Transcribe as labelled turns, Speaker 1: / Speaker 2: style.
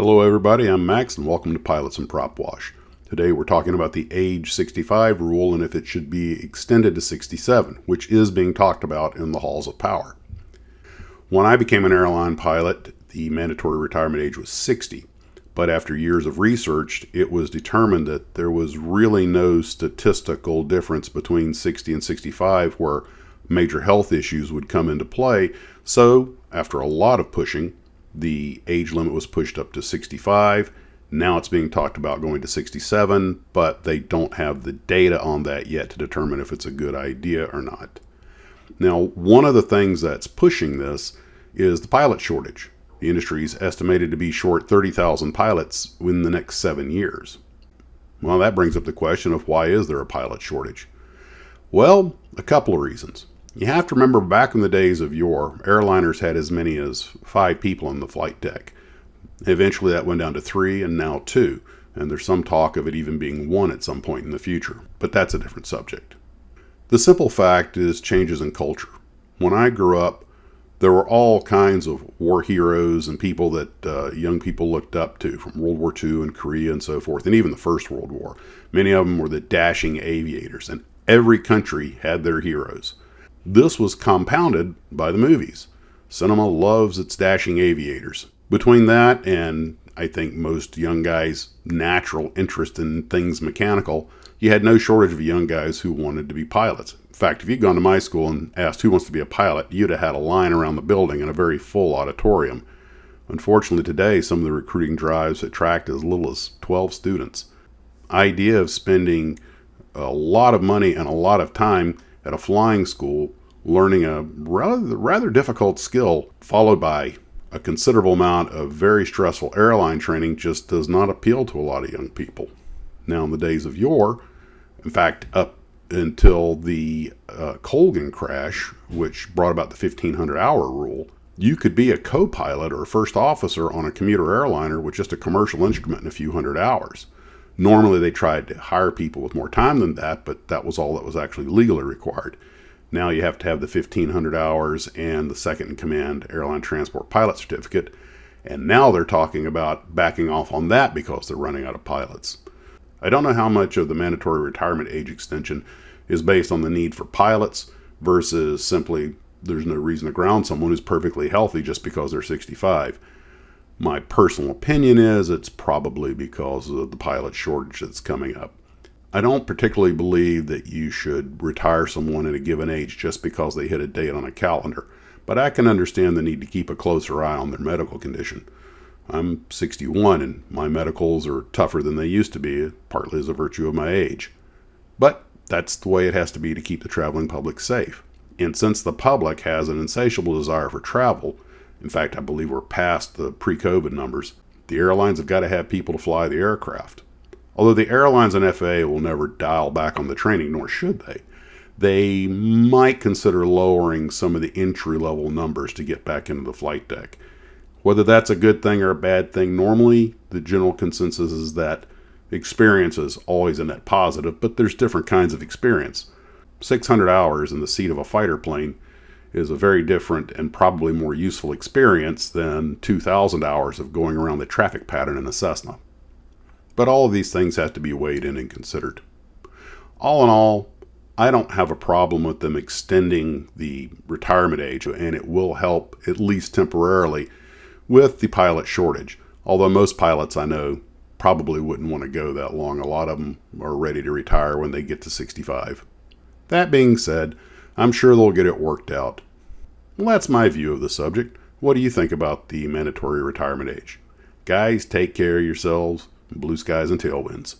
Speaker 1: Hello everybody, I'm Max and welcome to Pilots and Prop Wash. Today we're talking about the age 65 rule and if it should be extended to 67, which is being talked about in the halls of power. When I became an airline pilot, the mandatory retirement age was 60, but after years of research, it was determined that there was really no statistical difference between 60 and 65 where major health issues would come into play. So after a lot of pushing, the age limit was pushed up to 65. Now it's being talked about going to 67, but they don't have the data on that yet to determine if it's a good idea or not. Now, one of the things that's pushing this is the pilot shortage. The industry is estimated to be short 30,000 pilots in the next 7 years. Well, that brings up the question of why is there a pilot shortage? Well, a couple of reasons. You have to remember back in the days of yore, airliners had as many as 5 people on the flight deck. Eventually that went down to 3 and now 2, and there's some talk of it even being 1 at some point in the future, but that's a different subject. The simple fact is changes in culture. When I grew up, there were all kinds of war heroes and people that young people looked up to from World War II and Korea and so forth, and even the First World War. Many of them were the dashing aviators, and every country had their heroes. This was compounded by the movies. Cinema loves its dashing aviators. Between that and I think most young guys' natural interest in things mechanical, you had no shortage of young guys who wanted to be pilots. In fact, if you'd gone to my school and asked who wants to be a pilot, you'd have had a line around the building and a very full auditorium. Unfortunately today, some of the recruiting drives attract as little as 12 students. Idea of spending a lot of money and a lot of time at a flying school learning a rather difficult skill followed by a considerable amount of very stressful airline training just does not appeal to a lot of young people. Now in the days of yore, in fact up until the Colgan crash, which brought about the 1,500-hour rule, you could be a co-pilot or a first officer on a commuter airliner with just a commercial instrument and a few hundred hours. Normally they tried to hire people with more time than that, but that was all that was actually legally required. Now you have to have the 1,500 hours and the second in command airline transport pilot certificate, and now they're talking about backing off on that because they're running out of pilots. I don't know how much of the mandatory retirement age extension is based on the need for pilots versus simply there's no reason to ground someone who's perfectly healthy just because they're 65. My personal opinion is it's probably because of the pilot shortage that's coming up. I don't particularly believe that you should retire someone at a given age just because they hit a date on a calendar, but I can understand the need to keep a closer eye on their medical condition. I'm 61 and my medicals are tougher than they used to be, partly as a virtue of my age. But that's the way it has to be to keep the traveling public safe. And since the public has an insatiable desire for travel, in fact, I believe we're past the pre-COVID numbers, the airlines have got to have people to fly the aircraft. Although the airlines and FAA will never dial back on the training, nor should they. They might consider lowering some of the entry-level numbers to get back into the flight deck. Whether that's a good thing or a bad thing, normally the general consensus is that experience is always a net positive, but there's different kinds of experience. 600 hours in the seat of a fighter plane is a very different and probably more useful experience than 2,000 hours of going around the traffic pattern in a Cessna. But all of these things have to be weighed in and considered. All in all, I don't have a problem with them extending the retirement age, and it will help, at least temporarily, with the pilot shortage. Although most pilots I know probably wouldn't want to go that long. A lot of them are ready to retire when they get to 65. That being said, I'm sure they'll get it worked out. Well, that's my view of the subject. What do you think about the mandatory retirement age? Guys, take care of yourselves. Blue skies and tailwinds.